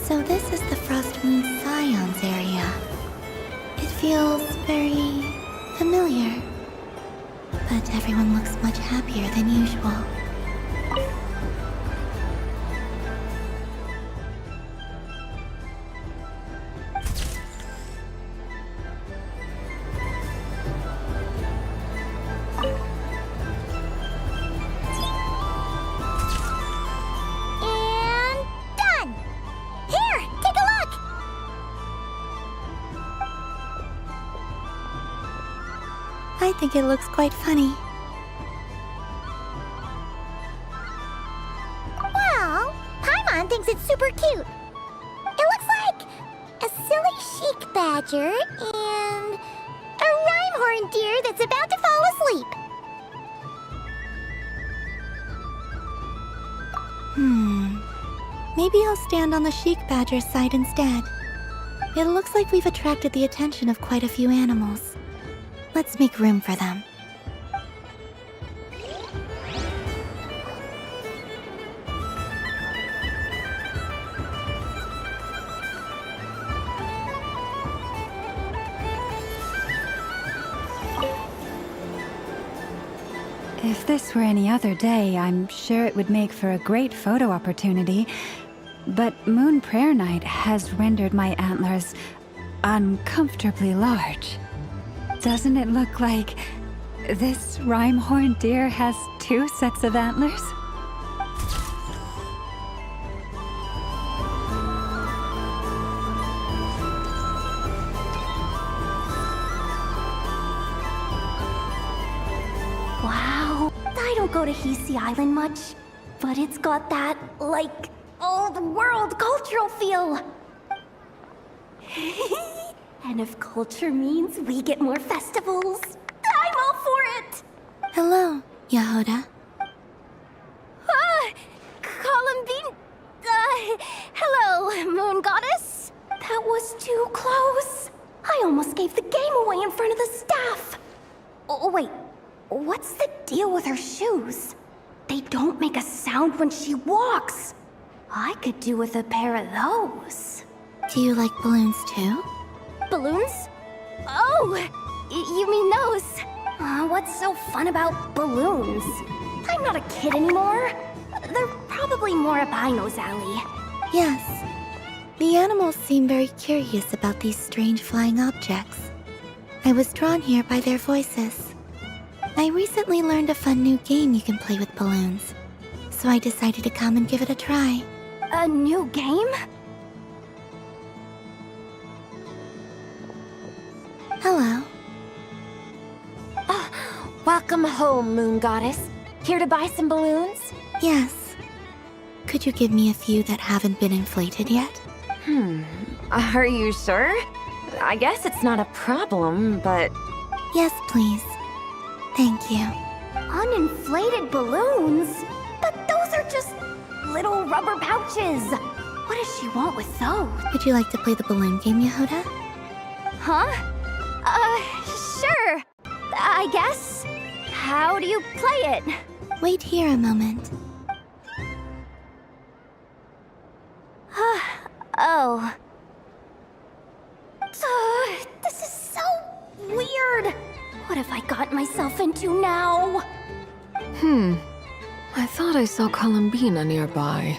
So this is the Frost Moon Scions area. It feels very familiar. But everyone looks much happier than usual. I think it looks quite funny. Well, Paimon thinks it's super cute. It looks like a silly chic badger and a rhyme-horned deer that's about to fall asleep. Maybe I'll stand on the chic badger's side instead. It looks like we've attracted the attention of quite a few animals. Let's make room for them. If this were any other day, I'm sure it would make for a great photo opportunity. But Moon Prayer Night has rendered my antlers uncomfortably large. Doesn't it look like this rhyme-horned deer has 2 sets of antlers? Wow, I don't go to Hisi Island much, but it's got that, like, old-world cultural feel. And if culture means we get more festivals, I'm all for it! Hello, Yahoda. Columbine... hello, Moon Goddess? That was too close. I almost gave the game away in front of the staff. Oh, wait. What's the deal with her shoes? They don't make a sound when she walks. I could do with a pair of those. Do you like balloons too? Balloons? Oh, you mean those? What's so fun about balloons? I'm not a kid anymore. They're probably more up Aino's alley. Yes. The animals seem very curious about these strange flying objects. I was drawn here by their voices. I recently learned a fun new game you can play with balloons, so I decided to come and give it a try. A new game? Hello. Welcome home, Moon Goddess. Here to buy some balloons? Yes. Could you give me a few that haven't been inflated yet? Are you sure? I guess it's not a problem, but... Yes, please. Thank you. Uninflated balloons? But those are just little rubber pouches. What does she want with those? Would you like to play the balloon game, Yahoda? Huh? Sure. I guess. How do you play it? Wait here a moment. Oh. This is so weird. What have I got myself into now? I thought I saw Columbina nearby.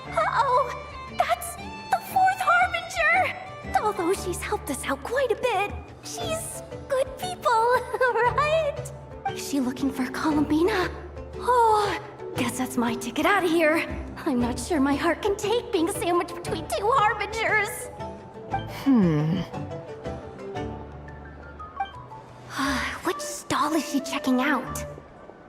Uh-oh! That's the 4th Harbinger! Although she's helped us out quite a bit, she's good people, right? Is she looking for Columbina? Oh, guess that's my ticket out of here. I'm not sure my heart can take being sandwiched between 2 Harbingers. Which stall is she checking out?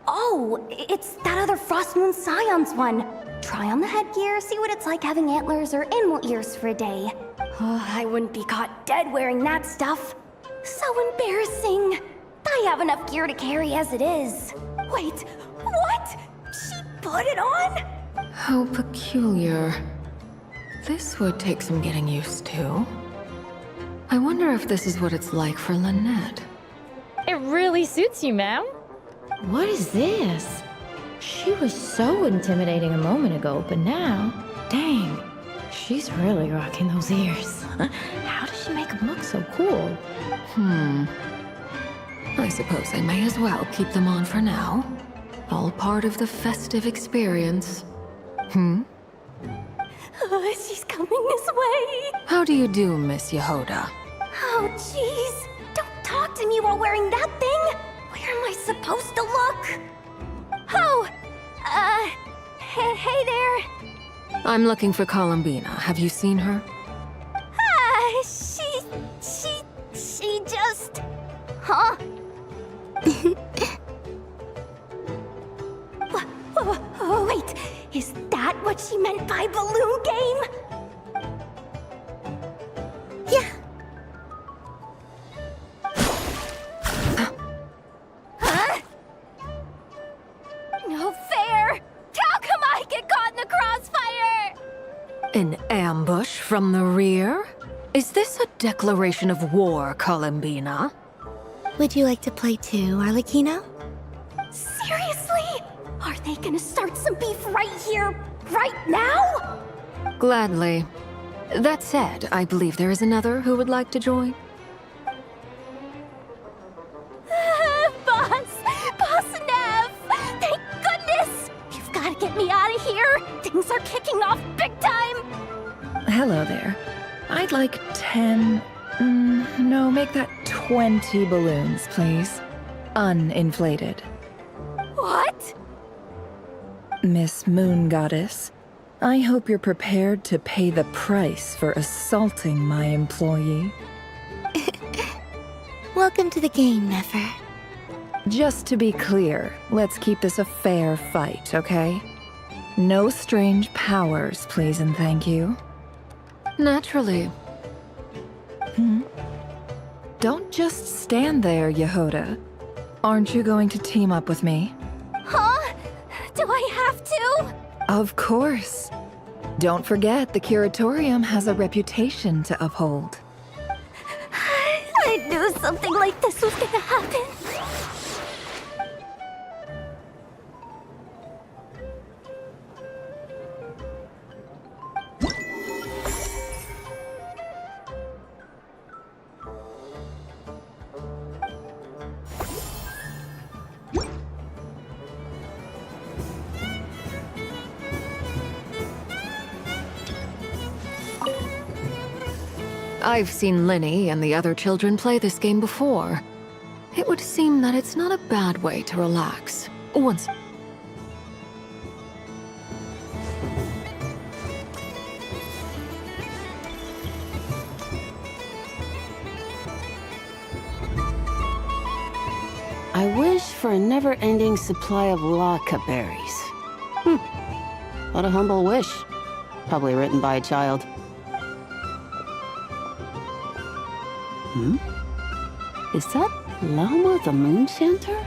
Oh, it's that other Frost Moon Scions one. Try on the headgear, see what it's like having antlers or animal ears for a day. Oh, I wouldn't be caught dead wearing that stuff. So embarrassing. I have enough gear to carry as it is. Wait, what? She put it on? How peculiar. This would take some getting used to. I wonder if this is what it's like for Lynette. It really suits you, ma'am. What is this? She was so intimidating a moment ago, but now, dang, she's really rocking those ears. How does she make them look so cool? I suppose I may as well keep them on for now. All part of the festive experience. She's coming this way. How do you do, Miss Yehoda? Oh, jeez. Don't talk to me while wearing that thing. Where am I supposed to look? Oh, hey there. I'm looking for Columbina. Have you seen her? She just... Huh? Wait, is that what she meant by balloon game? Yeah. Huh? No fair! How come I get caught in the crossfire? An ambush from the rear? Is this a declaration of war, Columbina? Would you like to play too, Arlecchino? Seriously? Are they gonna start some beef right here, right now? Gladly. That said, I believe there is another who would like to join. Boss Nev! Thank goodness! You've gotta get me out of here! Things are kicking off big time! Hello there. I'd like 10... no, make that 20 balloons, please. Uninflated. What? Miss Moon Goddess, I hope you're prepared to pay the price for assaulting my employee. Welcome to the game, Nefer. Just to be clear, let's keep this a fair fight, okay? No strange powers, please and thank you. Naturally. Don't just stand there, Yehoda. Aren't you going to team up with me? Huh? Do I have to? Of course. Don't forget, the Curatorium has a reputation to uphold. I knew something like this was gonna happen. I've seen Linny and the other children play this game before. It would seem that it's not a bad way to relax. Once... I wish for a never-ending supply of Laka berries. What a humble wish. Probably written by a child. Is that Lauma the Moon Chanter?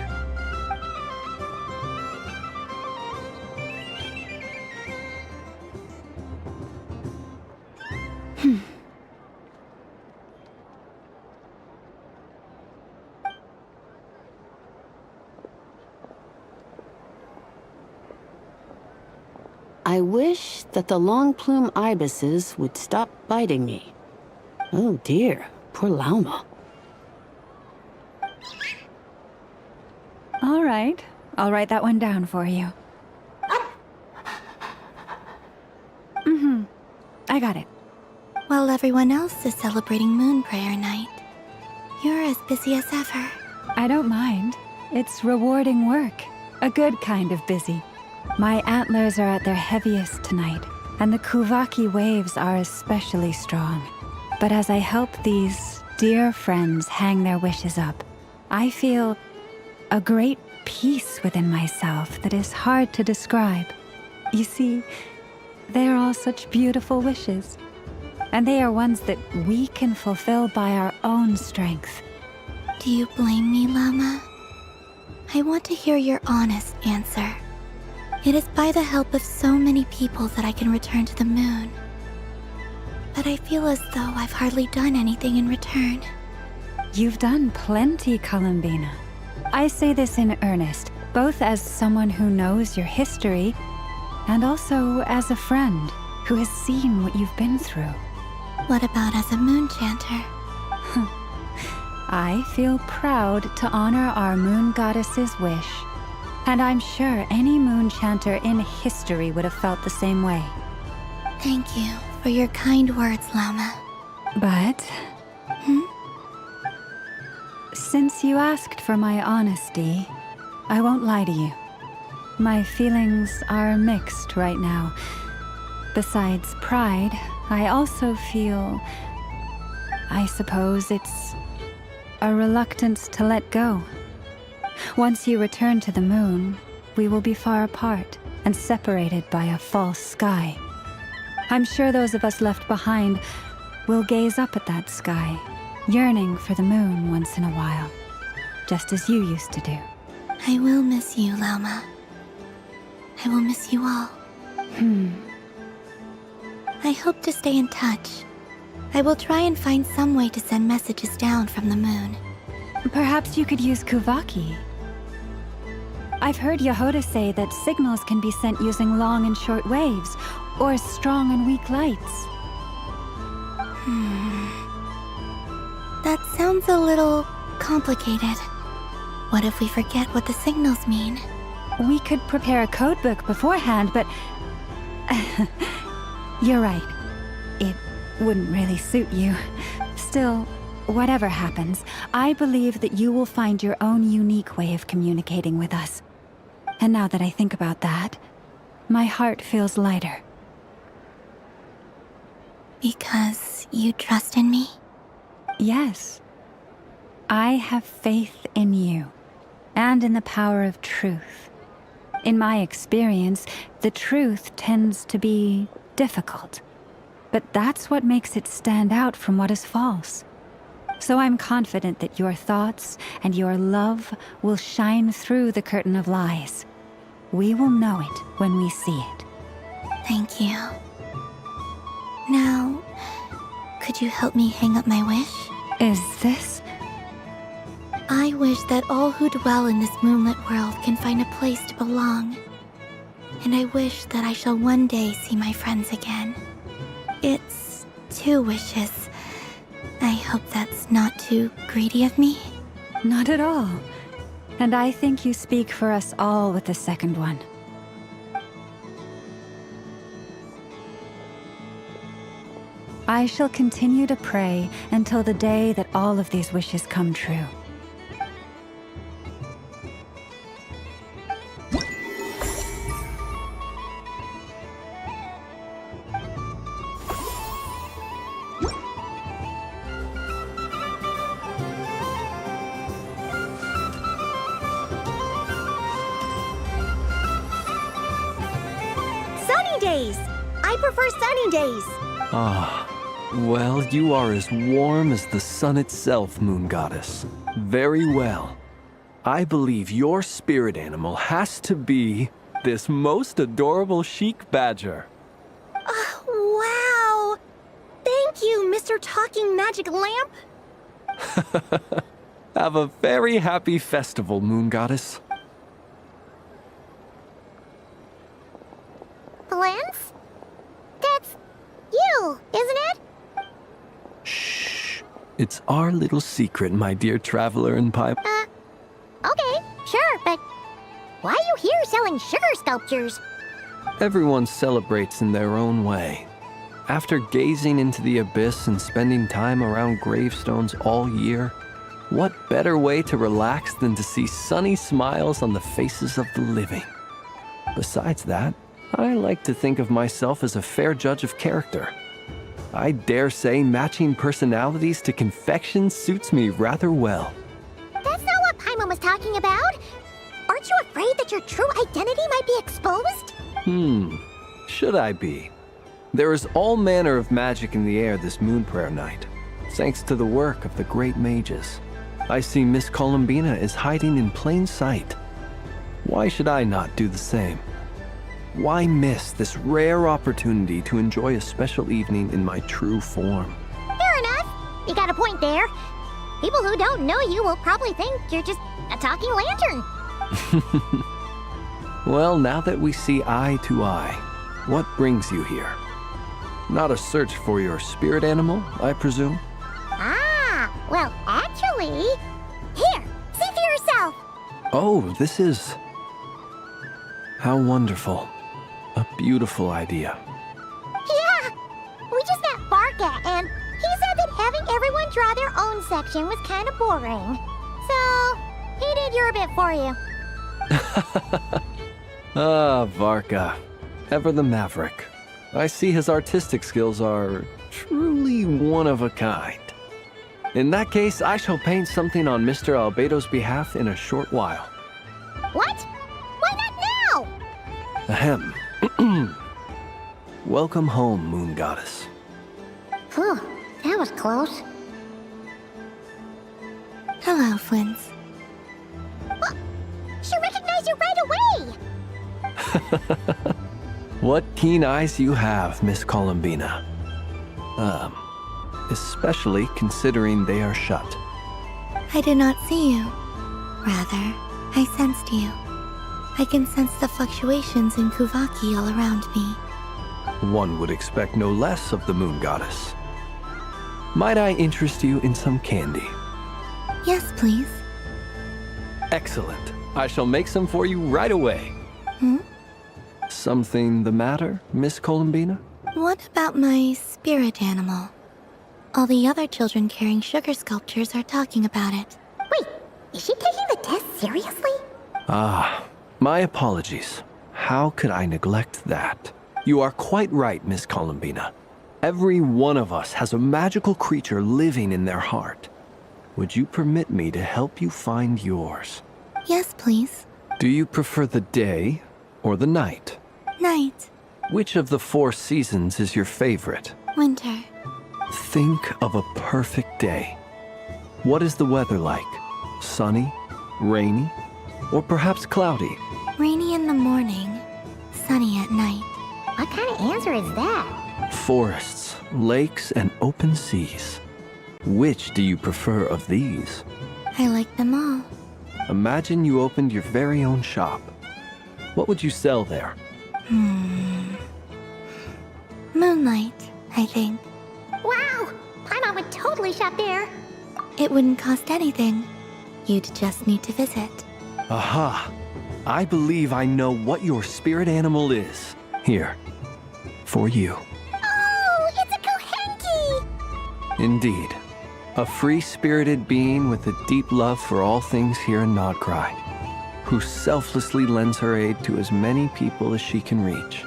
I wish that the long plume ibises would stop biting me. Oh dear, poor Lauma. All right. I'll write that one down for you. I got it. While everyone else is celebrating Moon Prayer Night, you're as busy as ever. I don't mind. It's rewarding work. A good kind of busy. My antlers are at their heaviest tonight, and the Kuvaki waves are especially strong. But as I help these dear friends hang their wishes up, I feel a great peace within myself that is hard to describe. You see, they are all such beautiful wishes, and they are ones that we can fulfill by our own strength. Do you blame me, Llama? I want to hear your honest answer. It is by the help of so many people that I can return to the moon. But I feel as though I've hardly done anything in return. You've done plenty, Columbina. I say this in earnest. both as someone who knows your history and also as a friend who has seen what you've been through. What about as a moon chanter? I feel proud to honor our moon goddess's wish, and I'm sure any moon chanter in history would have felt the same way. Thank you for your kind words, Lauma. But... Since you asked for my honesty, I won't lie to you. My feelings are mixed right now. Besides pride, I also feel... I suppose it's a reluctance to let go. Once you return to the moon, we will be far apart and separated by a false sky. I'm sure those of us left behind will gaze up at that sky, yearning for the moon once in a while, just as you used to do. I will miss you, Lauma. I will miss you all. I hope to stay in touch. I will try and find some way to send messages down from the moon. Perhaps you could use Kuvaki. I've heard Yehoda say that signals can be sent using long and short waves, or strong and weak lights. That sounds a little complicated. What if we forget what the signals mean? We could prepare a codebook beforehand, but... You're right. It wouldn't really suit you. Still, whatever happens, I believe that you will find your own unique way of communicating with us. And now that I think about that, my heart feels lighter. Because you trust in me? Yes. I have faith in you, and in the power of truth. In my experience, the truth tends to be difficult, but that's what makes it stand out from what is false. So I'm confident that your thoughts and your love will shine through the curtain of lies. We will know it when we see it. Thank you. Now, could you help me hang up my wish? Is this... I wish that all who dwell in this moonlit world can find a place to belong. And I wish that I shall one day see my friends again. It's 2 wishes. I hope that's not too greedy of me. Not at all. And I think you speak for us all with the second one. I shall continue to pray until the day that all of these wishes come true. Sunny days! I prefer sunny days. Ah, well, you are as warm as the sun itself, Moon Goddess. Very well. I believe your spirit animal has to be this most adorable chic badger. Wow! Thank you, Mr. Talking Magic Lamp. Have a very happy festival, Moon Goddess. Lance? That's you, isn't it? Shh. It's our little secret, my dear traveler in pipe. Okay, sure, but why are you here selling sugar sculptures? Everyone celebrates in their own way. After gazing into the abyss and spending time around gravestones all year, what better way to relax than to see sunny smiles on the faces of the living? Besides that, I like to think of myself as a fair judge of character. I dare say matching personalities to confection suits me rather well. That's not what Paimon was talking about. Aren't you afraid that your true identity might be exposed? Should I be? There is all manner of magic in the air this Moon Prayer night, thanks to the work of the great mages. I see Miss Columbina is hiding in plain sight. Why should I not do the same? Why miss this rare opportunity to enjoy a special evening in my true form? Fair enough. You got a point there. People who don't know you will probably think you're just a talking lantern. Well, now that we see eye to eye, what brings you here? Not a search for your spirit animal, I presume? Ah, well, actually... Here, see for yourself! Oh, this is... How wonderful. A beautiful idea. Yeah! We just met Barca, and he said that having everyone draw their own section was kind of boring. So, he did your bit for you. Ah, Varka. Ever the maverick. I see his artistic skills are truly one of a kind. In that case, I shall paint something on Mr. Albedo's behalf in a short while. What? Why not now? Ahem. Welcome home, Moon Goddess. Phew, that was close. Hello, Flins. She recognized you right away! What keen eyes you have, Miss Columbina. Especially considering they are shut. I did not see you. Rather, I sensed you. I can sense the fluctuations in Kuvaki all around me. One would expect no less of the Moon Goddess. Might I interest you in some candy? Yes, please. Excellent. I shall make some for you right away. Something the matter, Miss Columbina? What about my spirit animal? All the other children carrying sugar sculptures are talking about it. Wait, is she taking the test seriously? Ah, my apologies. How could I neglect that? You are quite right, Miss Columbina. Every one of us has a magical creature living in their heart. Would you permit me to help you find yours? Yes, please. Do you prefer the day or the night? Night. Which of the 4 seasons is your favorite? Winter. Think of a perfect day. What is the weather like? Sunny, rainy, or perhaps cloudy? Rainy in the morning, sunny at night. What kind of answer is that? Forests, lakes, and open seas. Which do you prefer of these? I like them all. Imagine you opened your very own shop. What would you sell there? Moonlight, I think. Wow! Paimon would totally shop there. It wouldn't cost anything. You'd just need to visit. Aha! I believe I know what your spirit animal is. Here, for you. Oh, it's a Kohenki! Indeed. A free-spirited being with a deep love for all things here in Nodcry, who selflessly lends her aid to as many people as she can reach.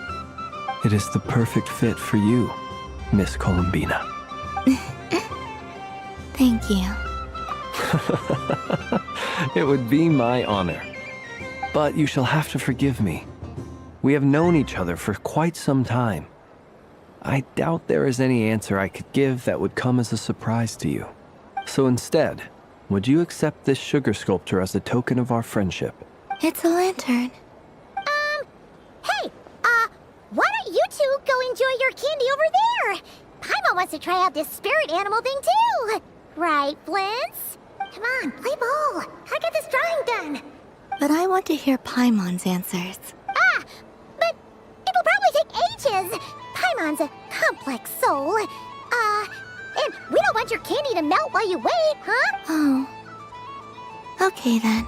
It is the perfect fit for you, Miss Columbina. Thank you. It would be my honor. But you shall have to forgive me. We have known each other for quite some time. I doubt there is any answer I could give that would come as a surprise to you. So instead, would you accept this sugar sculpture as a token of our friendship? It's a lantern. Hey, why don't you two go enjoy your candy over there? Paimon wants to try out this spirit animal thing too. Right, Blintz? Come on, play ball. I got this drawing done. But I want to hear Paimon's answers. Ah, but it'll probably take ages. Paimon's a complex soul. And we don't want your candy to melt while you wait, huh? Oh. Okay then.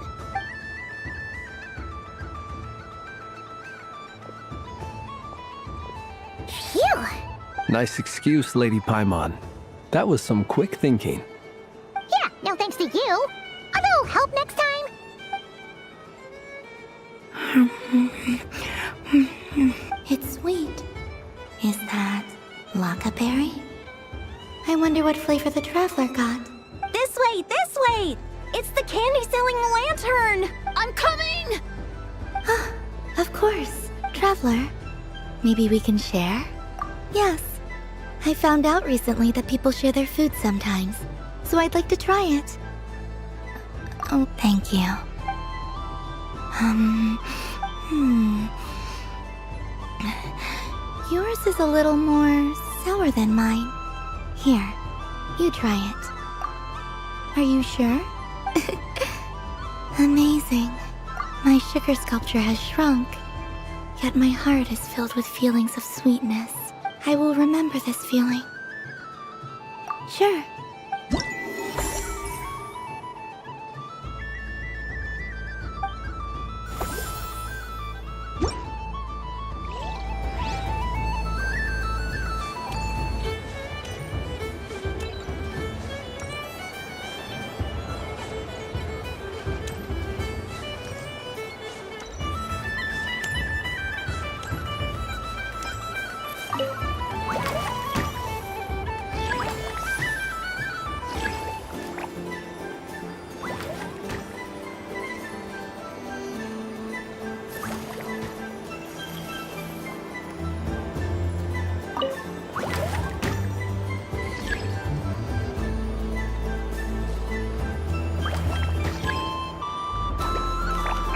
Phew. Nice excuse, Lady Paimon. That was some quick thinking. Yeah, no thanks to you. A little help next time? It's sweet. Is that Lockaberry? I wonder what flavor the Traveler got. This way, this way! It's the candy-selling lantern! I'm coming! Of course, Traveler. Maybe we can share? Yes. I found out recently that people share their food sometimes, so I'd like to try it. Oh, thank you. Yours is a little more sour than mine. Here, you try it. Are you sure? Amazing. My sugar sculpture has shrunk, yet my heart is filled with feelings of sweetness. I will remember this feeling. Sure.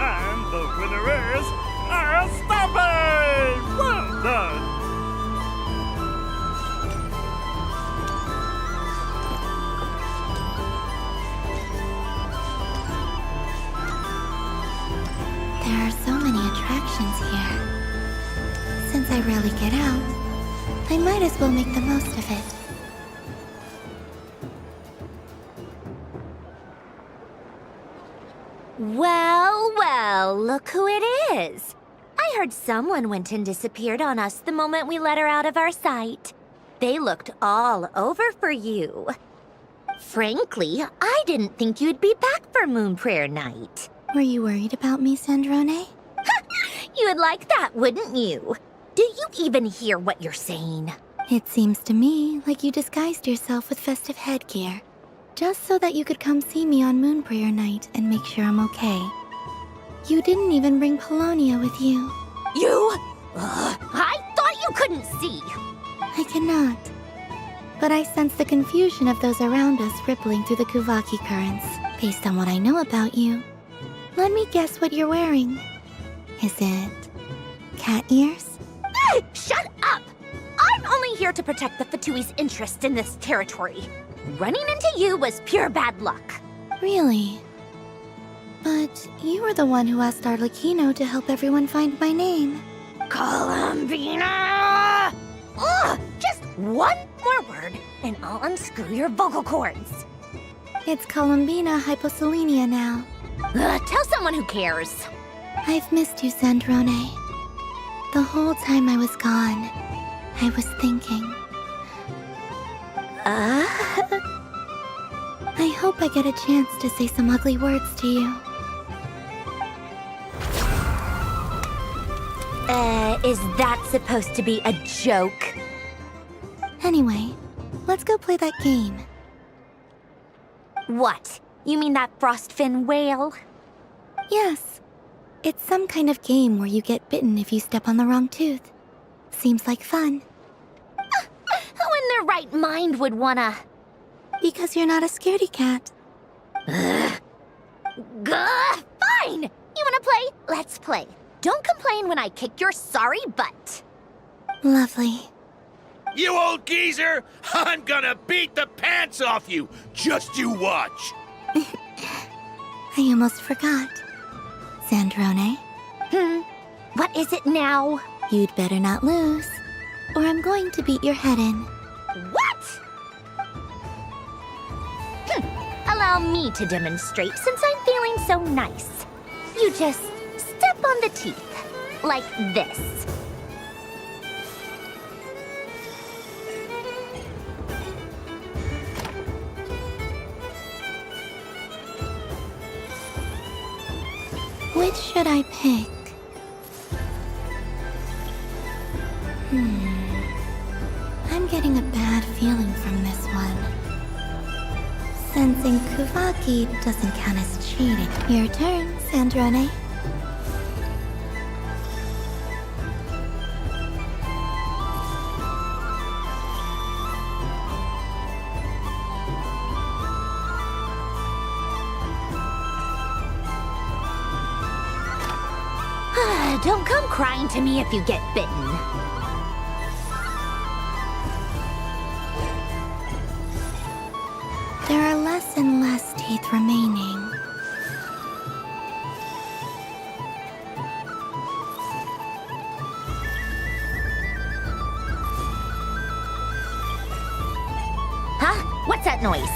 And the winner is Astape! Well done! There are so many attractions here. Since I rarely get out, I might as well make the most of it. Well, well, look who it is. I heard someone went and disappeared on us the moment we let her out of our sight. They looked all over for you. Frankly, I didn't think you'd be back for Moon Prayer Night. Were you worried about me, Sandrone? You would like that, wouldn't you? Do you even hear what you're saying? It seems to me like you disguised yourself with festive headgear, just so that you could come see me on Moon Prayer Night and make sure I'm okay. You didn't even bring Polonia with you. You? I thought you couldn't see. I cannot. But I sense the confusion of those around us rippling through the Kuvaki currents, based on what I know about you. Let me guess what you're wearing. Is it cat ears? Shut up! I'm only here to protect the Fatui's interest in this territory. Running into you was pure bad luck. Really? But you were the one who asked Arlecchino to help everyone find my name. Columbina! Ugh! Just one more word, and I'll unscrew your vocal cords. It's Columbina Hyposelenia now. Tell someone who cares. I've missed you, Sandrone. The whole time I was gone, I was thinking. I hope I get a chance to say some ugly words to you. Is that supposed to be a joke? Anyway, let's go play that game. What? You mean that frostfin whale? Yes. It's some kind of game where you get bitten if you step on the wrong tooth. Seems like fun. Who in their right mind would wanna... Because you're not a scaredy cat. Gah! Fine! You wanna play? Let's play. Don't complain when I kick your sorry butt. Lovely. You old geezer! I'm gonna beat the pants off you! Just you watch! I almost forgot. Sandrone? What is it now? You'd better not lose, or I'm going to beat your head in. What? Allow me to demonstrate since I'm feeling so nice. You just step on the teeth, like this. Which should I pick? I'm getting a bad feeling from this one. Sensing Kuvaki doesn't count as cheating. Your turn, Sandrone. Don't come crying to me if you get bitten. There are less and less teeth remaining. What's that noise?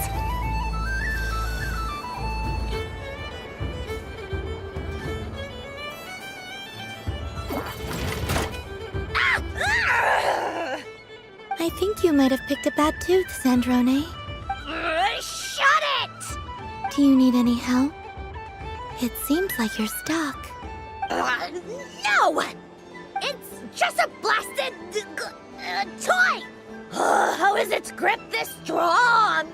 I think you might have picked a bad tooth, Sandrone. Shut it! Do you need any help? It seems like you're stuck. No! It's just a blasted toy! How is its grip this strong?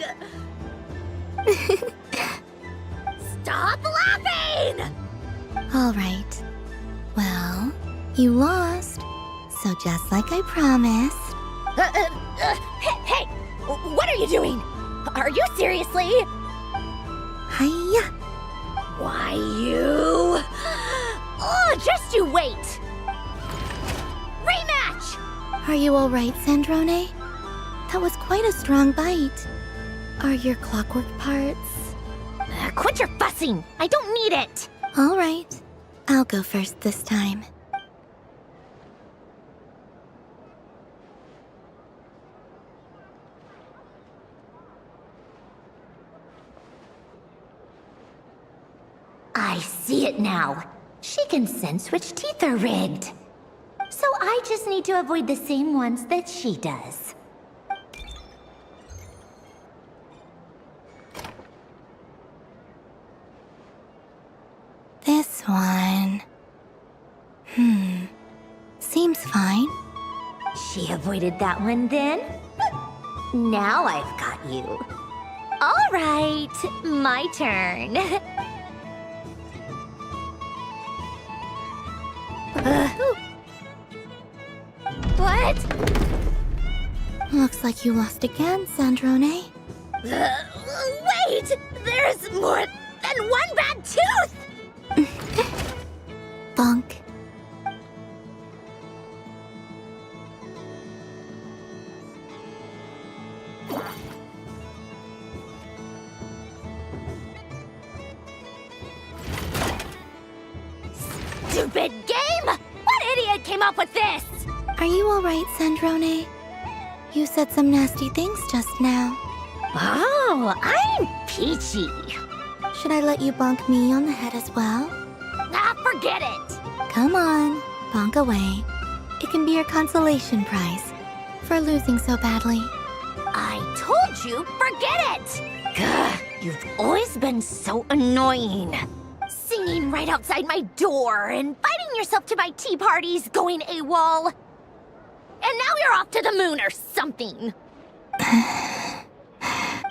Stop laughing! All right. Well, you lost. So just like I promised. Hey! What are you doing? Are you seriously? Hiya! Why, you... Oh, just you wait! Rematch! Are you all right, Sandrone? That was quite a strong bite. Are your clockwork parts? Quit your fussing! I don't need it! All right. I'll go first this time. I see it now. She can sense which teeth are rigged. So I just need to avoid the same ones that she does. This one. Seems fine. She avoided that one then? Now I've got you. All right, my turn. What? Looks like you lost again, Sandrone. Wait! There's more than one bad tooth! Bonk. Stupid game! What idiot came up with this? Are you all right, Sandrone? You said some nasty things just now. Oh, I'm peachy. Should I let you bonk me on the head as well? Ah, forget it! Come on, bonk away. It can be your consolation prize for losing so badly. I told you, forget it! Gah, you've always been so annoying. Singing right outside my door, inviting yourself to my tea parties, going AWOL. And now you're off to the moon or something.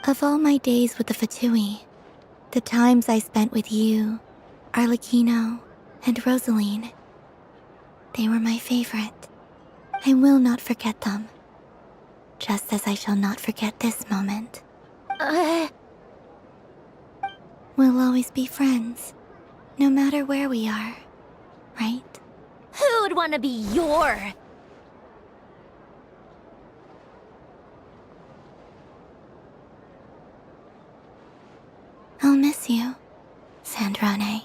Of all my days with the Fatui, the times I spent with you, Arlecchino, and Rosaline, they were my favorite. I will not forget them. Just as I shall not forget this moment. We'll always be friends, no matter where we are, right? Who would want to be your... I'll miss you, Sandrone.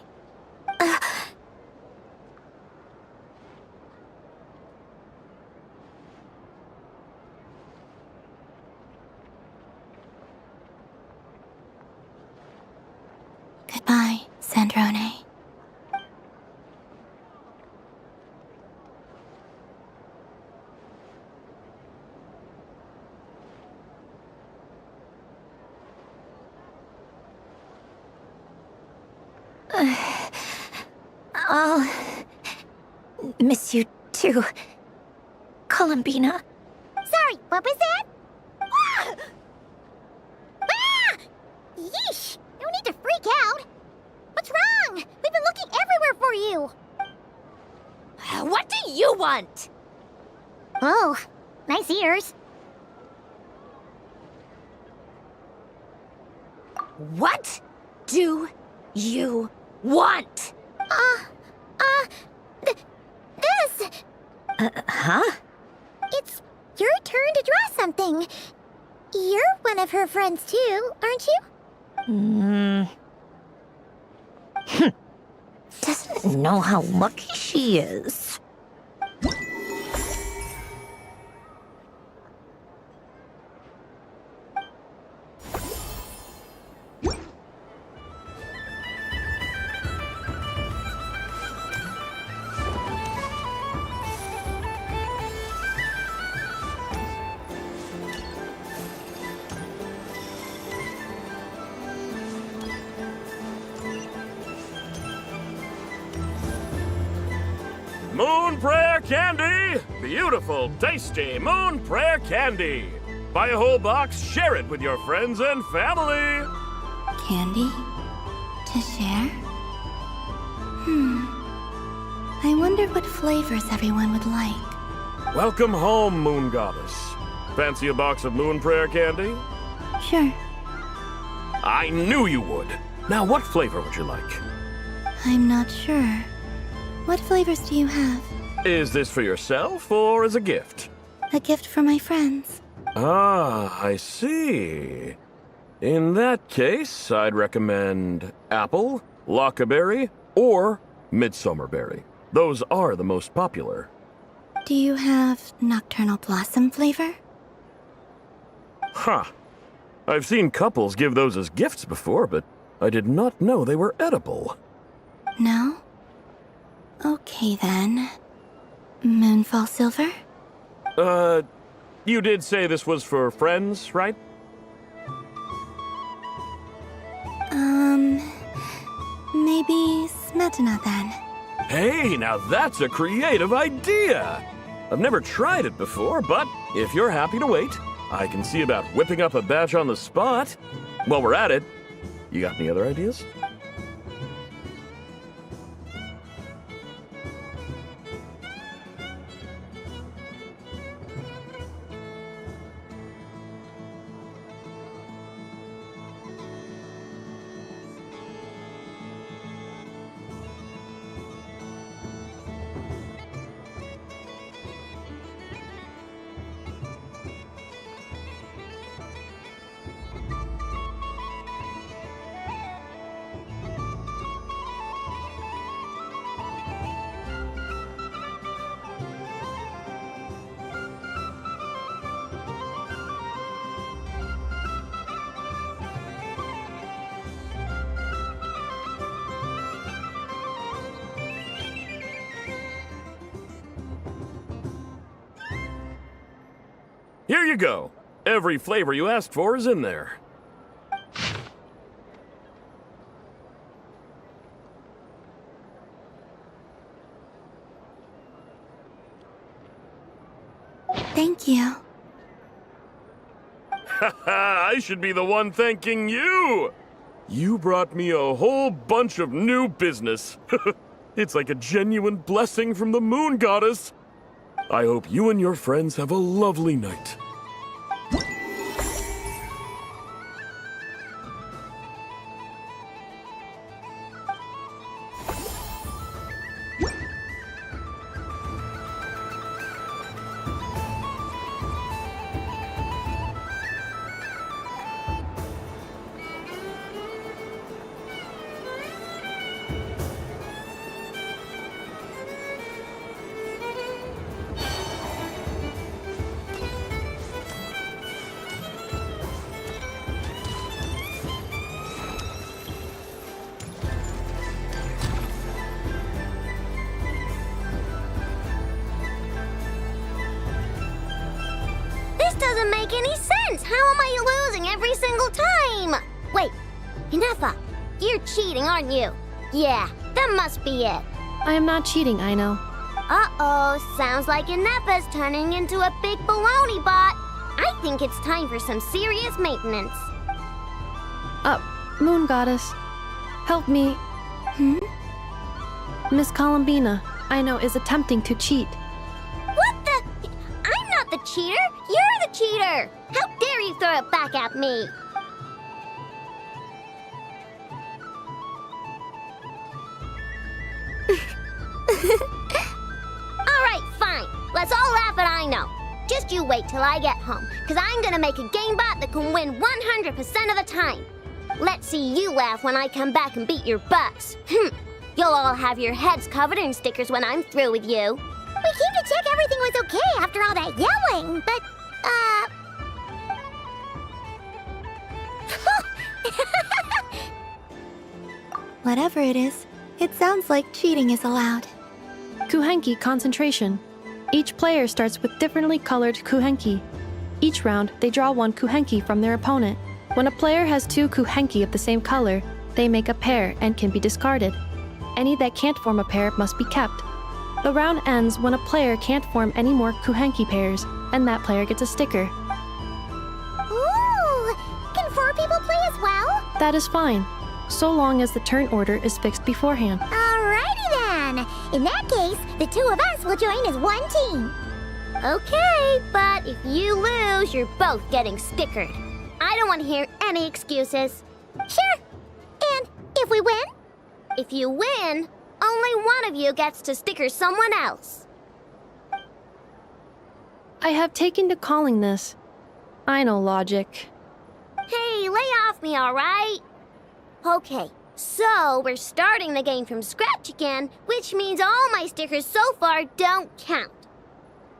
Goodbye, Sandrone. I'll miss you too, Columbina. Sorry, what was that? Ah! Ah! Yeesh! No need to freak out. What's wrong? We've been looking everywhere for you. What do you want? Oh, nice ears. What do you want? This. Huh? It's your turn to draw something. You're one of her friends too, aren't you? Doesn't know how lucky she is. Prayer Candy! Beautiful, tasty Moon Prayer Candy! Buy a whole box, share it with your friends and family! Candy? To share? I wonder what flavors everyone would like. Welcome home, Moon Goddess. Fancy a box of Moon Prayer Candy? Sure. I knew you would! Now, what flavor would you like? I'm not sure. What flavors do you have? Is this for yourself or as a gift? A gift for my friends. Ah, I see. In that case, I'd recommend apple, lockaberry, or midsummerberry. Those are the most popular. Do you have nocturnal blossom flavor? Huh. I've seen couples give those as gifts before, but I did not know they were edible. No? Okay then. Moonfall silver? You did say this was for friends, right? Maybe smetana then. Hey, now that's a creative idea! I've never tried it before, but if you're happy to wait, I can see about whipping up a batch on the spot. While we're at it, you got any other ideas? Here you go. Every flavor you asked for is in there. Thank you. I should be the one thanking you! You brought me a whole bunch of new business. It's like a genuine blessing from the Moon Goddess. I hope you and your friends have a lovely night. Doesn't make any sense! How am I losing every single time? Wait, Ineffa, you're cheating, aren't you? Yeah, that must be it. I am not cheating, I know. Uh-oh, sounds like Ineffa's turning into a big baloney bot. I think it's time for some serious maintenance. Moon Goddess, help me. Miss Columbina, I know, is attempting to cheat. What the? I'm not the cheater! You're the cheater! How dare you throw it back at me? Alright, fine. Let's all laugh at I know. Just you wait till I get home, because I'm gonna make a game bot that can win 100% of the time. Let's see you laugh when I come back and beat your butts. You'll all have your heads covered in stickers when I'm through with you. We came to check everything was okay after all that yelling, but, Whatever it is, it sounds like cheating is allowed. Kuhenki concentration. Each player starts with differently colored Kuhenki. Each round, they draw one Kuhenki from their opponent. When a player has two Kuhenki of the same color, they make a pair and can be discarded. Any that can't form a pair must be kept. The round ends when a player can't form any more Kuhenki pairs, and that player gets a sticker. Ooh! Can 4 people play as well? That is fine, so long as the turn order is fixed beforehand. Alrighty then! In that case, the 2 of us will join as one team. Okay, but if you lose, you're both getting stickered. I don't want to hear any excuses. Sure. And if we win? If you win, only one of you gets to sticker someone else. I have taken to calling this. I know logic. Hey, lay off me, alright? Okay, so we're starting the game from scratch again, which means all my stickers so far don't count.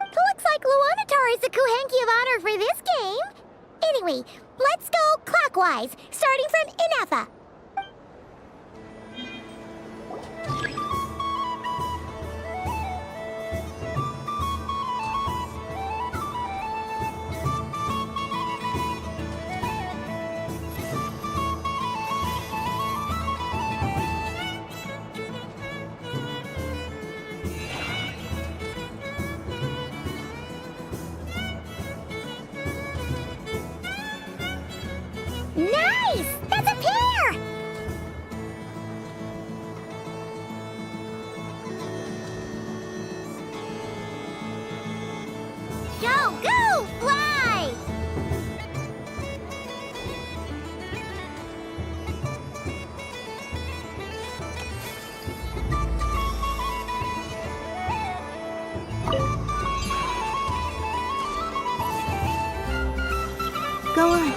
Looks like Luanatar is the Kuhenki of honor for this game. Anyway, let's go clockwise, starting from Inafa. Nice! That's a pair! Go, go, fly! Go on.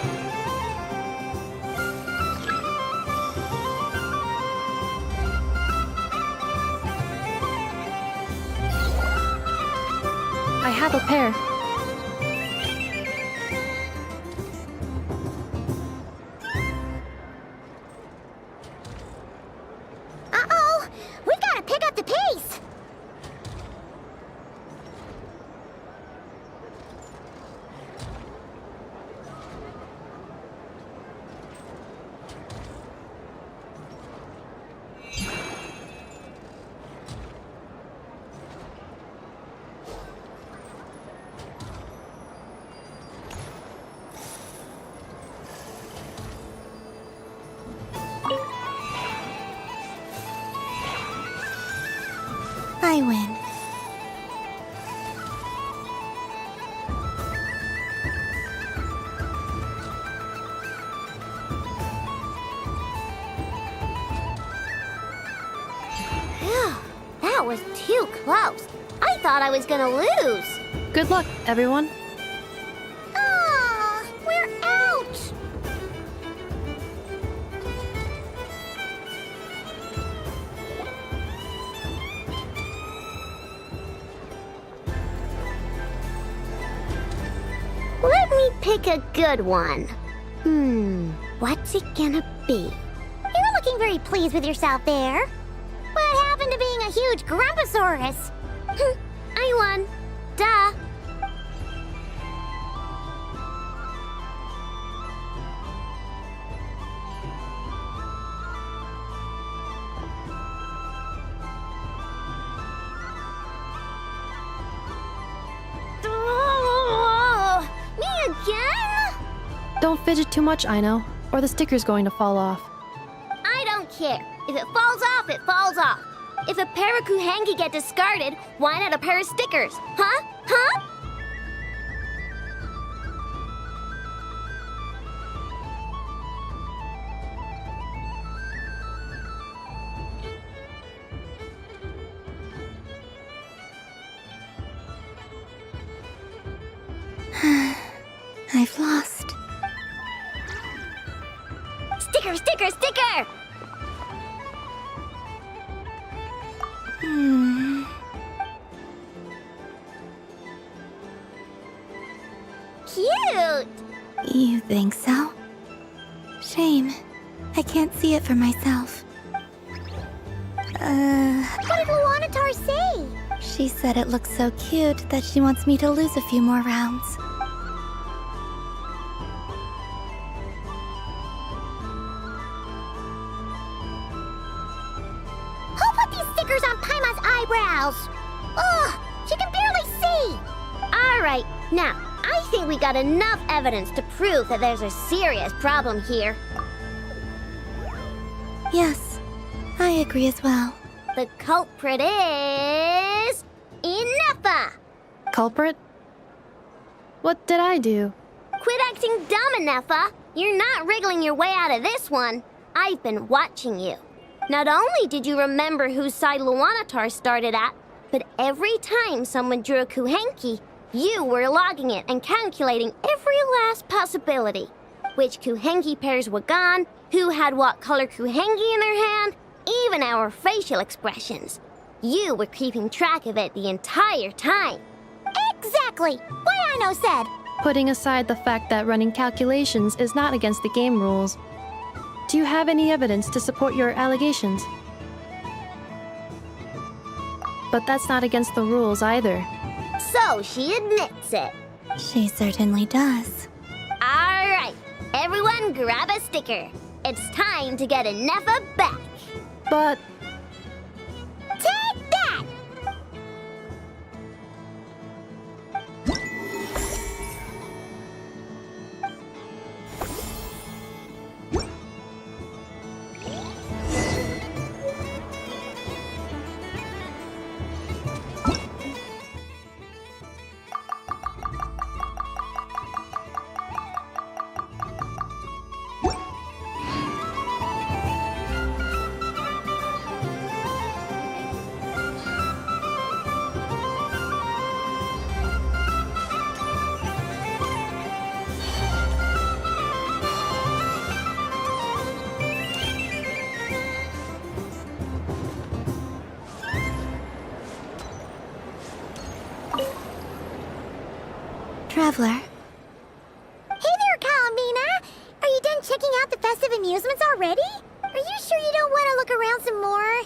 I have a pair. Uh-oh! We gotta pick up the pace! I win. Phew, that was too close. I thought I was gonna lose. Good luck, everyone. Ah, we're out! Let me pick a good one. What's it gonna be? You're looking very pleased with yourself there. What happened to being a huge Grumposaurus? I won. Duh. Oh, me again? Don't fidget too much, Aino, or the sticker's going to fall off. I don't care. If it falls off, it falls off. If a pair of Kuhenki get discarded, why not a pair of stickers? Huh? Huh? I've lost. Sticker, sticker, sticker! Cute! You think so? Shame. I can't see it for myself. What did Luanatar say? She said it looks so cute that she wants me to lose a few more rounds. Who put these stickers on Paimon's eyebrows? Ugh, she can barely see! Alright, now, I think we got enough evidence to prove that there's a serious problem here. Yes, I agree as well. The culprit is... Ineffa! Culprit? What did I do? Quit acting dumb, Ineffa! You're not wriggling your way out of this one. I've been watching you. Not only did you remember whose side Luanatar started at, but every time someone drew a Kuhenki, you were logging it and calculating every last possibility. Which Kuhenki pairs were gone, who had what color Kuhenki in their hand, even our facial expressions. You were keeping track of it the entire time. Exactly! What Aino said! Putting aside the fact that running calculations is not against the game rules, do you have any evidence to support your allegations? But that's not against the rules either. So she admits it. She certainly does. Alright, everyone grab a sticker. It's time to get Ineffa back. But Take that! Traveler, Hey there, Kalamina! Are you done checking out the festive amusements already? Are you sure you don't want to look around some more?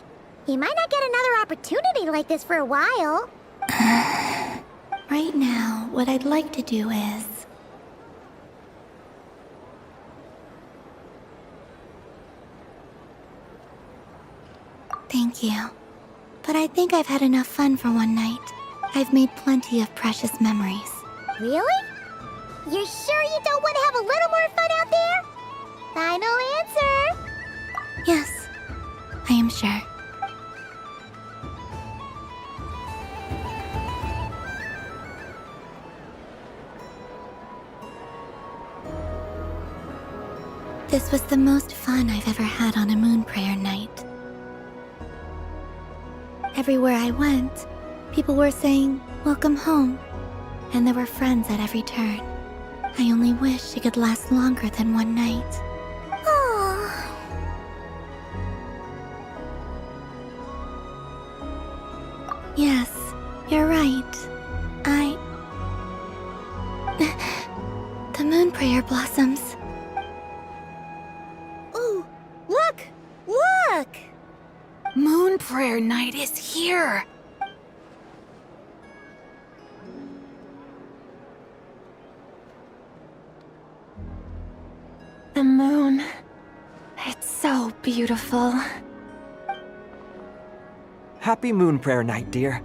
You might not get another opportunity like this for a while. right now, what I'd like to do is... Thank you. But I think I've had enough fun for one night. I've made plenty of precious memories. Really? You're sure you don't want to have a little more fun out there? Final answer! Yes, I am sure. This was the most fun I've ever had on a moon prayer night. Everywhere I went, people were saying, "Welcome home," and there were friends at every turn. I only wish it could last longer than one night. Oh. Yes, you're right. The moon prayer blossoms. Ooh, look! Look! Moon Prayer Night is here! The moon. It's so beautiful. Happy Moon Prayer Night, dear.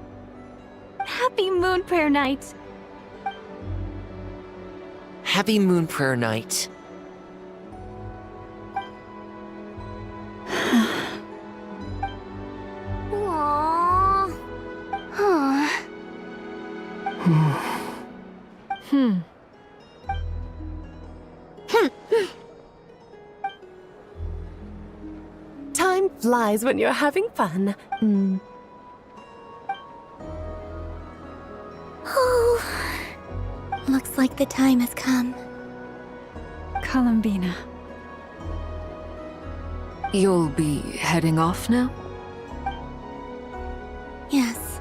Happy Moon Prayer Night. Happy Moon Prayer Night. Aww. Huh. Time flies when you're having fun. Oh, looks like the time has come. Columbina. You'll be heading off now? Yes,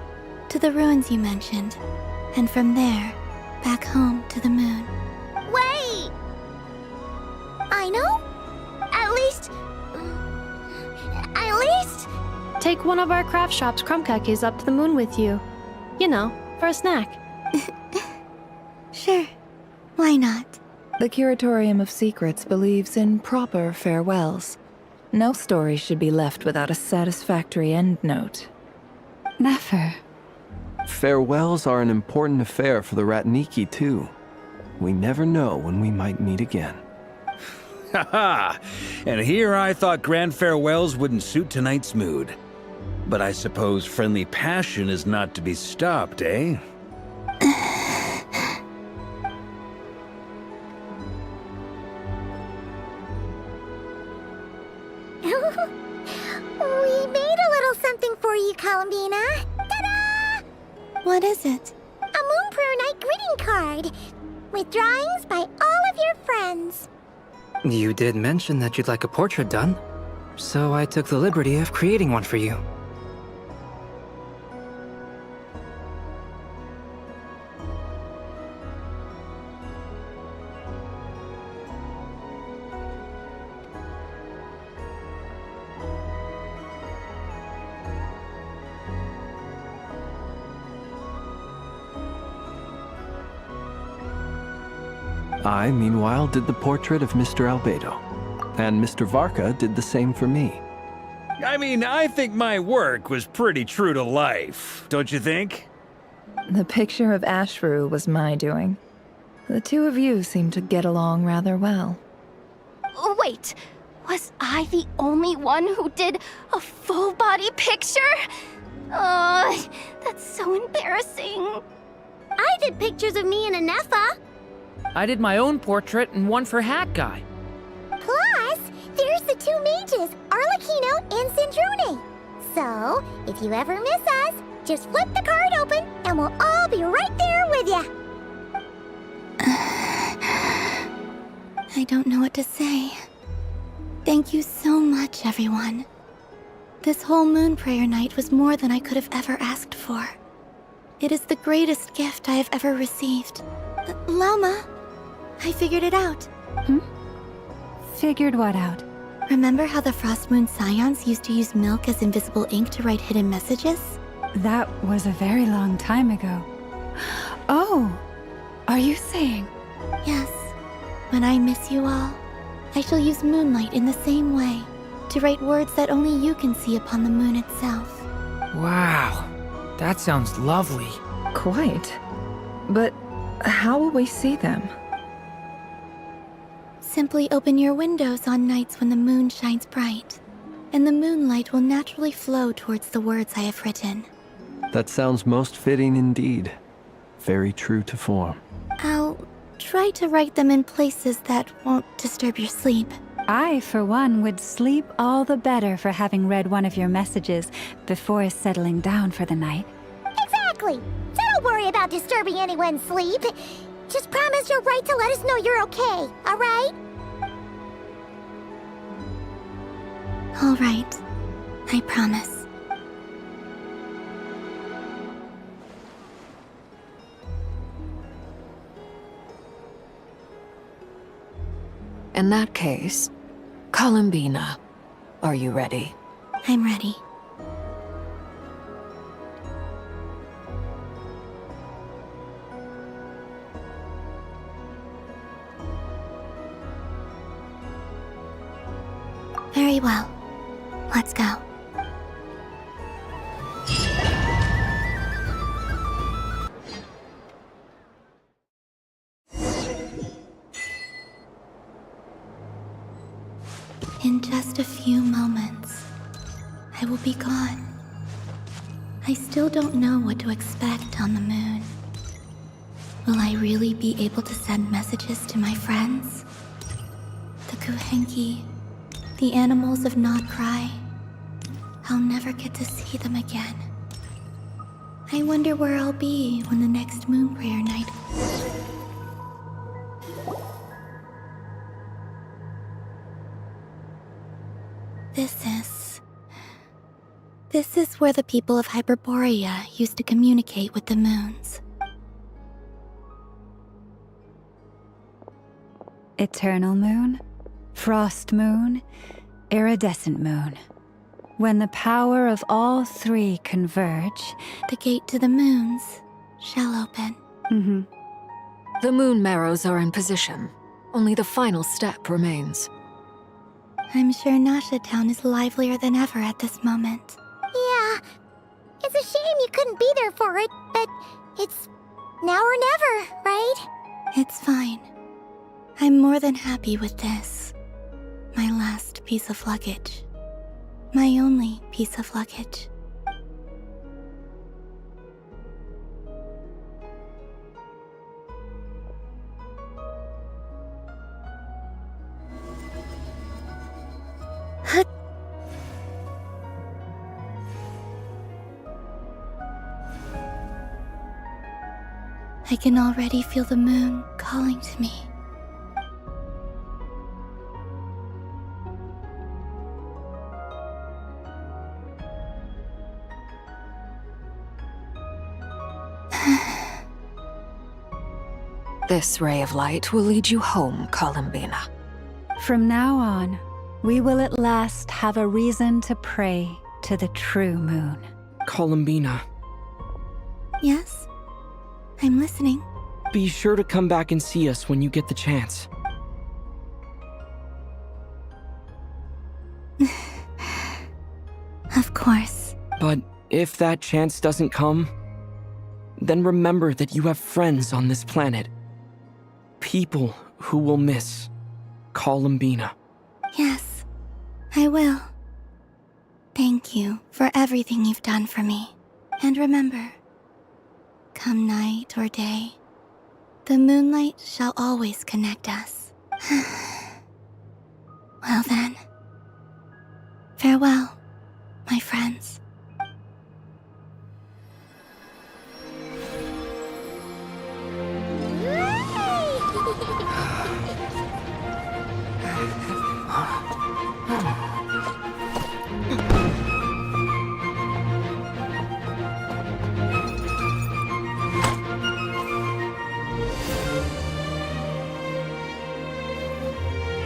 to the ruins you mentioned. And from there, back home to the moon. Wait! I know? At least... take one of our craft shop's crumb-cakes up to the moon with you. You know, for a snack. Sure, why not? The Curatorium of Secrets believes in proper farewells. No story should be left without a satisfactory endnote. Nefer. Farewells are an important affair for the Ratniki, too. We never know when we might meet again. Haha! And here I thought grand farewells wouldn't suit tonight's mood. But I suppose friendly passion is not to be stopped, eh? We made a little something for you, Columbina. Ta-da! What is it? A Moon Prayer Night greeting card with drawings by all of your friends. You did mention that you'd like a portrait done, so I took the liberty of creating one for you. I, meanwhile, did the portrait of Mr. Albedo. And Mr. Varka did the same for me. I mean, I think my work was pretty true to life, don't you think? The picture of Ashru was my doing. The two of you seem to get along rather well. Wait, was I the only one who did a full body picture? That's so embarrassing. I did pictures of me and Anefa. I did my own portrait and one for Hat Guy. Plus, there's the two mages, Arlecchino and Sandrone. So, if you ever miss us, just flip the card open and we'll all be right there with you. I don't know what to say. Thank you so much, everyone. This whole Moon Prayer Night was more than I could have ever asked for. It is the greatest gift I have ever received. Lauma, I figured it out. Figured what out? Remember how the Frost Moon Scions used to use milk as invisible ink to write hidden messages? That was a very long time ago. Oh, are you saying? Yes. When I miss you all, I shall use moonlight in the same way, to write words that only you can see upon the moon itself. Wow, that sounds lovely. Quite. But how will we see them? Simply open your windows on nights when the moon shines bright, and the moonlight will naturally flow towards the words I have written. That sounds most fitting indeed. Very true to form. I'll try to write them in places that won't disturb your sleep. I, for one, would sleep all the better for having read one of your messages before settling down for the night. Exactly. So don't worry about disturbing anyone's sleep. Just promise you'll write to let us know you're okay, all right? All right. I promise. In that case, Columbina, are you ready? I'm ready. Very well. Let's go. In just a few moments, I will be gone. I still don't know what to expect on the moon. Will I really be able to send messages to my friends? The Kuhenki, the animals of Nod Cry. I'll never get to see them again. I wonder where I'll be when the next Moon Prayer Night. This is where the people of Hyperborea used to communicate with the moons. Eternal moon, frost moon, iridescent moon. When the power of all three converge, the gate to the moons shall open. The moon marrows are in position. Only the final step remains. I'm sure Nasha Town is livelier than ever at this moment. Yeah, it's It's a shame you couldn't be there for it, but it's now or never, right? It's fine. I'm more than happy with this. My last piece of luggage. My only piece of luggage. I can already feel the moon calling to me. This ray of light will lead you home, Columbina. From now on, we will at last have a reason to pray to the true moon. Columbina, Yes? I'm listening. be sure to come back and see us when you get the chance. Of course. But if that chance doesn't come, then remember that you have friends on this planet. People who will miss Columbina. Yes, I will. Thank you for everything you've done for me. And remember, come night or day, the moonlight shall always connect us. Well then, farewell, my friends.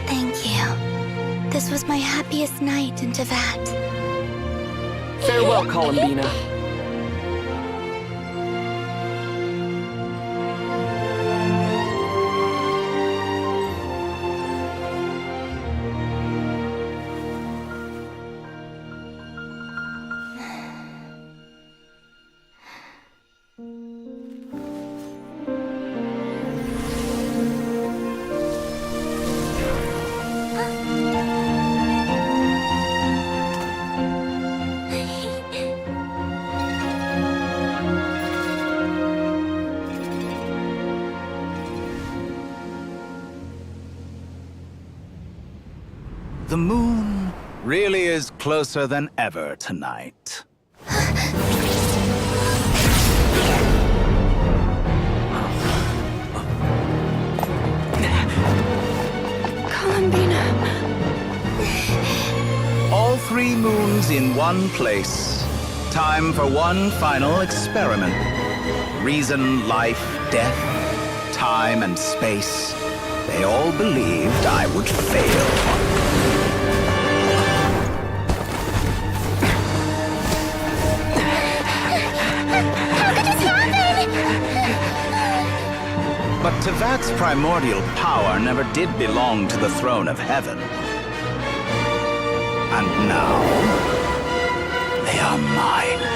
Thank you. This was my happiest night in Tevat. Farewell, Columbina. The moon really is closer than ever tonight. Columbina. All three moons in one place. Time for one final experiment. Reason, life, death, time, and space. They all believed I would fail. But Tevat's primordial power never did belong to the throne of heaven. And now, they are mine.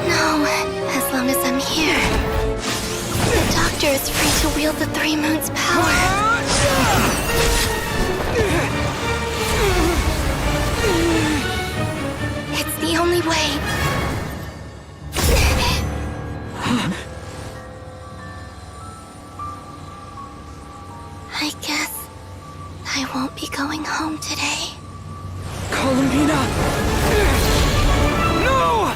No, as long as I'm here. The Doctor is free to wield the Three Moons' power. It's the only way. I guess I won't be going home today. Columbina! No!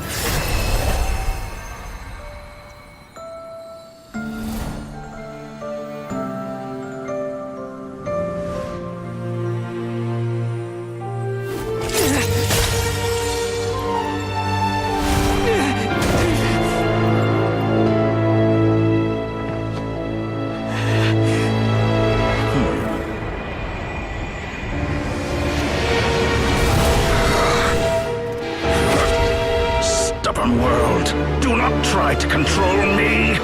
can't control me!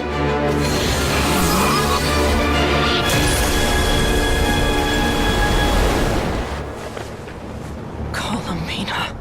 Columbina.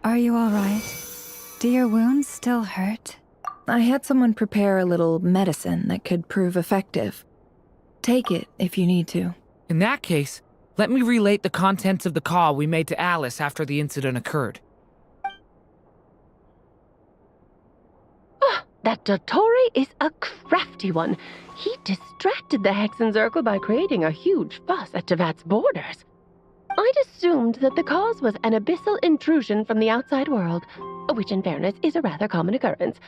Are you all right? Do your wounds still hurt? I had someone prepare a little medicine that could prove effective. Take it if you need to. In that case, let me relate the contents of the call we made to Alice after the incident occurred. That Dottore is a crafty one. He distracted the Hexenzirkel by creating a huge fuss at Tevat's borders. I'd assumed that the cause was an abyssal intrusion from the outside world, which in fairness is a rather common occurrence.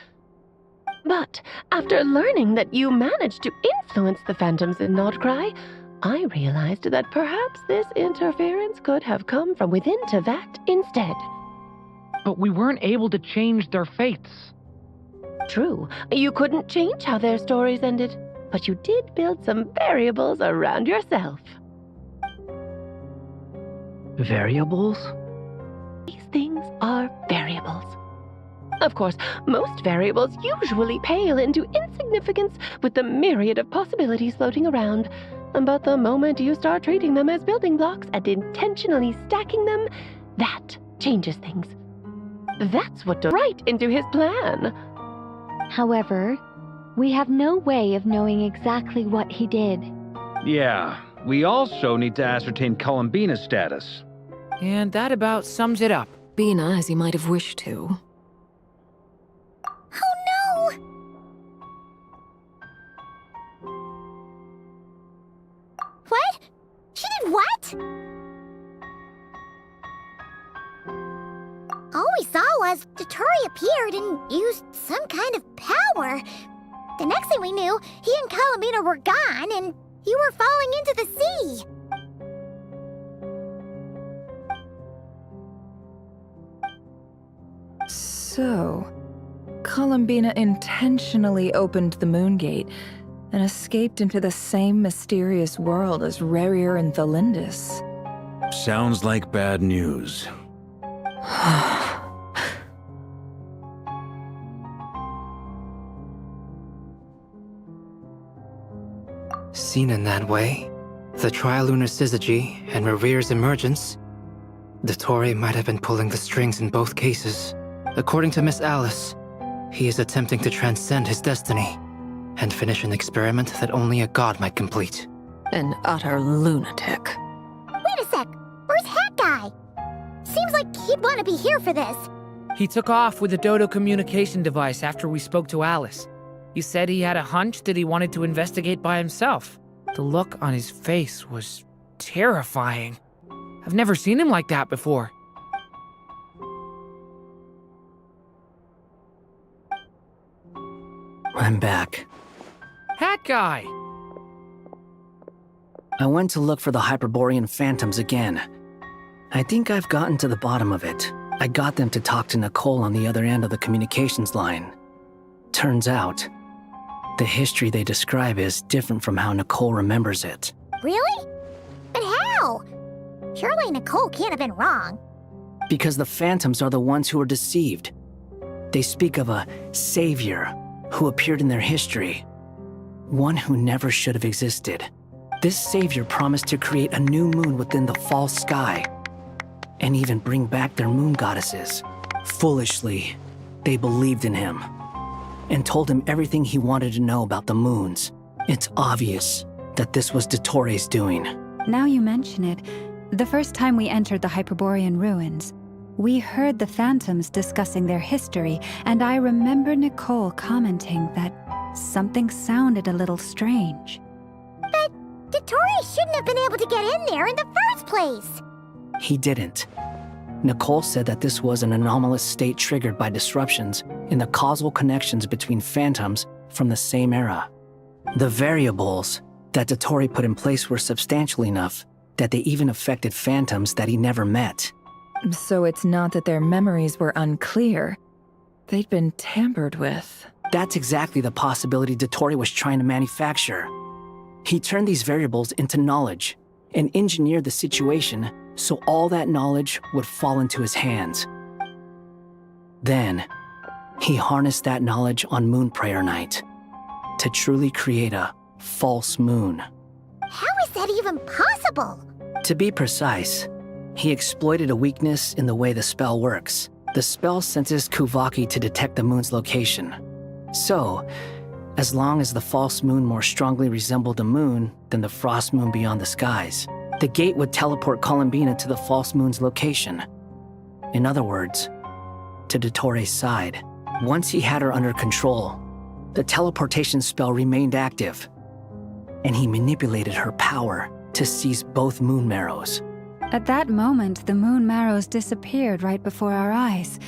But after learning that you managed to influence the phantoms in Nordcry, I realized that perhaps this interference could have come from within Tevat instead. But we weren't able to change their fates. True, you couldn't change how their stories ended, but you did build some variables around yourself. Variables? These things are variables. Of course, most variables usually pale into insignificance with the myriad of possibilities floating around. But the moment you start treating them as building blocks and intentionally stacking them, that changes things. That's what right into his plan. However, we have no way of knowing exactly what he did. Yeah, we also need to ascertain Columbina's status. And that about sums it up. Bina, as he might have wished to. Oh no! What? She did what? All we saw was Dottore appeared and used some kind of power. The next thing we knew, he and Columbina were gone and you were falling into the sea. So, Columbina intentionally opened the Moongate and escaped into the same mysterious world as Rerir and Thalindus. Sounds like bad news. Seen in that way, the Trilunar Syzygy and Rerir's emergence, Dottore might have been pulling the strings in both cases. According to Miss Alice, he is attempting to transcend his destiny and finish an experiment that only a god might complete. An utter lunatic. Wait a sec, where's Hat Guy? Seems like he'd want to be here for this. He took off with the Dodo communication device after we spoke to Alice. He said he had a hunch that he wanted to investigate by himself. The look on his face was terrifying. I've never seen him like that before. I'm back. Hat Guy! I went to look for the Hyperborean phantoms again. I think I've gotten to the bottom of it. I got them to talk to Nicole on the other end of the communications line. Turns out, the history they describe is different from how Nicole remembers it. Really? But how? Surely Nicole can't have been wrong. Because the phantoms are the ones who are deceived. They speak of a savior who appeared in their history. One who never should have existed. This savior promised to create a new moon within the false sky, and even bring back their moon goddesses. Foolishly, they believed in him, and told him everything he wanted to know about the moons. It's obvious that this was Dottore's doing. Now you mention it, the first time we entered the Hyperborean ruins, we heard the phantoms discussing their history, and I remember Nicole commenting that something sounded a little strange. But Dottore shouldn't have been able to get in there in the first place. He didn't. Nicole said that this was an anomalous state triggered by disruptions in the causal connections between phantoms from the same era. The variables that Dottore put in place were substantial enough that they even affected phantoms that he never met. So it's not that their memories were unclear. They'd been tampered with. That's exactly the possibility Dottore was trying to manufacture. He turned these variables into knowledge and engineered the situation so all that knowledge would fall into his hands. Then, he harnessed that knowledge on Moon Prayer Night to truly create a false moon. How is that even possible? To be precise, he exploited a weakness in the way the spell works. The spell senses Kuvaki to detect the moon's location. So, as long as the false moon more strongly resembled the moon than the frost moon beyond the skies, the gate would teleport Columbina to the false moon's location. In other words, to Dottore's side. Once he had her under control, the teleportation spell remained active, and he manipulated her power to seize both moon marrows. At that moment, the moon marrows disappeared right before our eyes.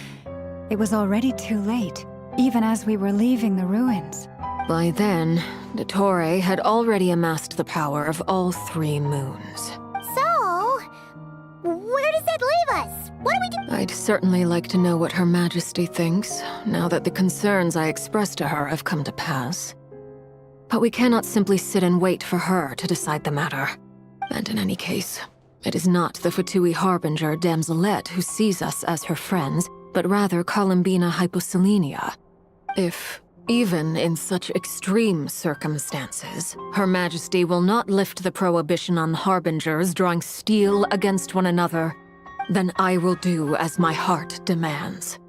It was already too late, even as we were leaving the ruins. By then, Dottore had already amassed the power of all 3 moons. So, where does that leave us? What do we do? I'd certainly like to know what Her Majesty thinks, now that the concerns I expressed to her have come to pass. But we cannot simply sit and wait for her to decide the matter. And in any case, it is not the Fatui Harbinger Damselette who sees us as her friends, but rather Columbina Hyposelenia. If, even in such extreme circumstances, Her Majesty will not lift the prohibition on Harbingers drawing steel against one another, then I will do as my heart demands.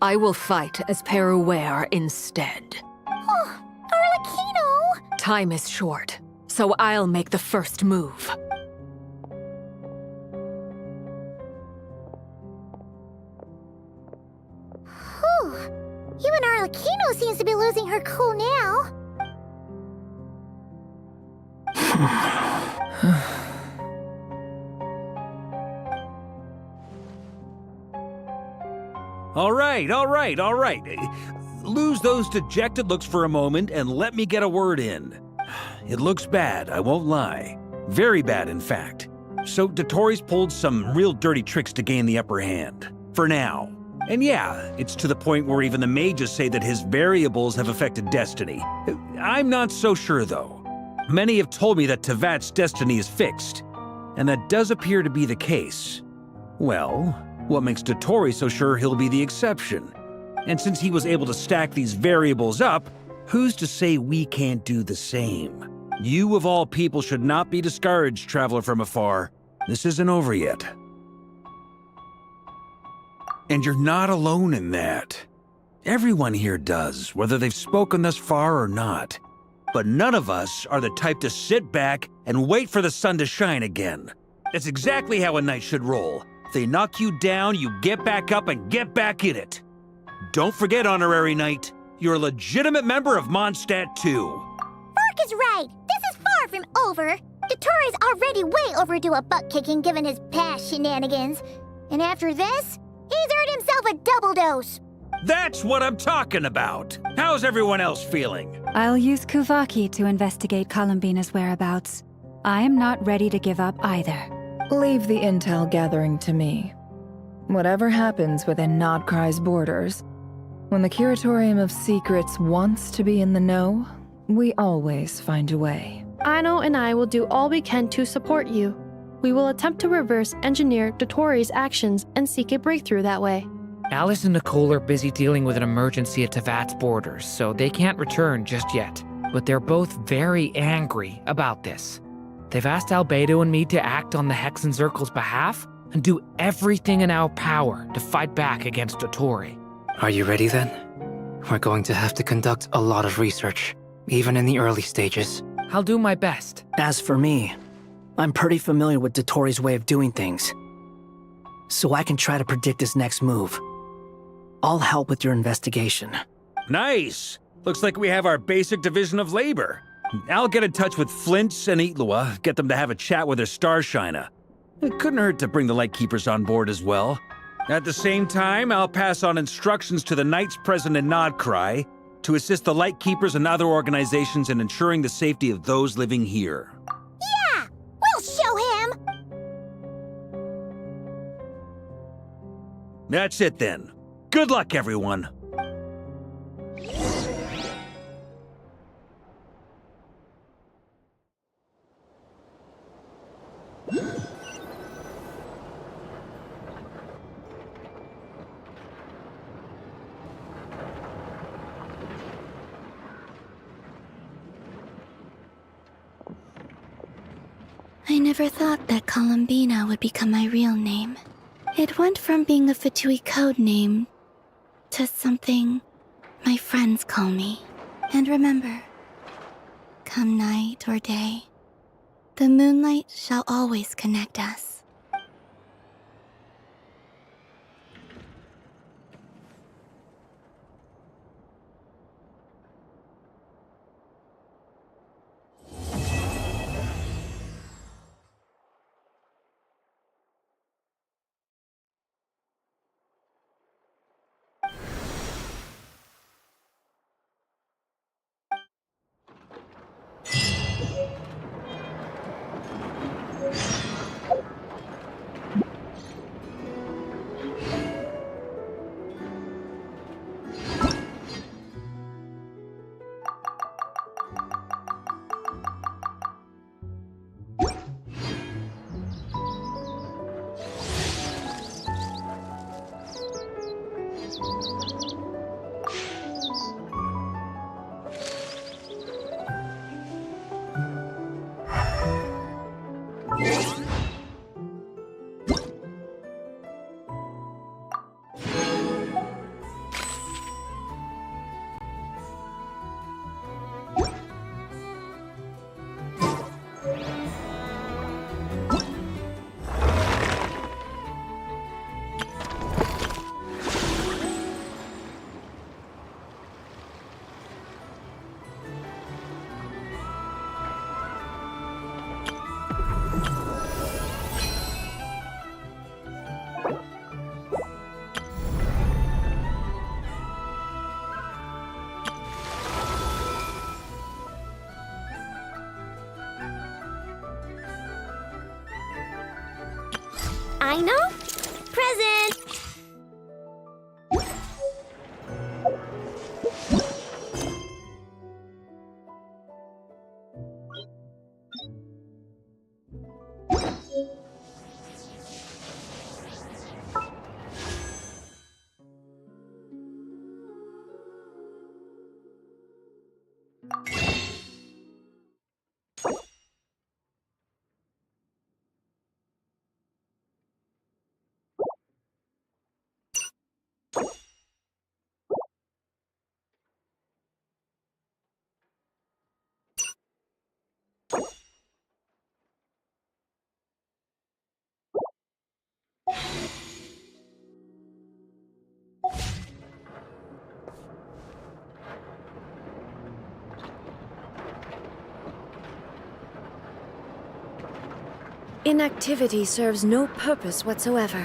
I will fight as Peruware instead. Oh, Arlecchino! Time is short, so I'll make the first move. Whew. Even Arlecchino seems to be losing her cool now. All right. Lose those dejected looks for a moment and let me get a word in. It looks bad, I won't lie. Very bad, in fact. So Dottore's pulled some real dirty tricks to gain the upper hand. For now. And yeah, it's to the point where even the mages say that his variables have affected destiny. I'm not so sure, though. Many have told me that Tevat's destiny is fixed, and that does appear to be the case. Well, what makes Dottore so sure he'll be the exception? And since he was able to stack these variables up, who's to say we can't do the same? You of all people should not be discouraged, traveler from afar. This isn't over yet. And you're not alone in that. Everyone here does, whether they've spoken thus far or not. But none of us are the type to sit back and wait for the sun to shine again. That's exactly how a knight should roll. If they knock you down, you get back up and get back in it. Don't forget, Honorary Knight, you're a legitimate member of Mondstadt too. Vark is right. This is far from over. Dottore's already way overdue a butt-kicking given his past shenanigans. And after this, he's earned himself a double dose. That's what I'm talking about. How's everyone else feeling? I'll use Kuvaki to investigate Columbina's whereabouts. I am not ready to give up either. Leave the intel gathering to me. Whatever happens within Nodcry's borders, when the Curatorium of Secrets wants to be in the know, we always find a way. Aino and I will do all we can to support you. We will attempt to reverse engineer Dottore's actions and seek a breakthrough that way. Alice and Nicole are busy dealing with an emergency at Tevat's borders, so they can't return just yet. But they're both very angry about this. They've asked Albedo and me to act on the Hexenzirkel's behalf and do everything in our power to fight back against Dottore. Are you ready then? We're going to have to conduct a lot of research, even in the early stages. I'll do my best. As for me, I'm pretty familiar with Dottore's way of doing things, so I can try to predict his next move. I'll help with your investigation. Nice! Looks like we have our basic division of labor. I'll get in touch with Flints and Itlua, get them to have a chat with their Starshiner. It couldn't hurt to bring the Lightkeepers on board as well. At the same time, I'll pass on instructions to the knights present in Nodcry to assist the Lightkeepers and other organizations in ensuring the safety of those living here. Yeah! We'll show him! That's it then. Good luck, everyone. I never thought that Columbina would become my real name. It went from being a Fatui code name to something my friends call me. And remember, come night or day, the moonlight shall always connect us. I know. Present! Inactivity serves no purpose whatsoever.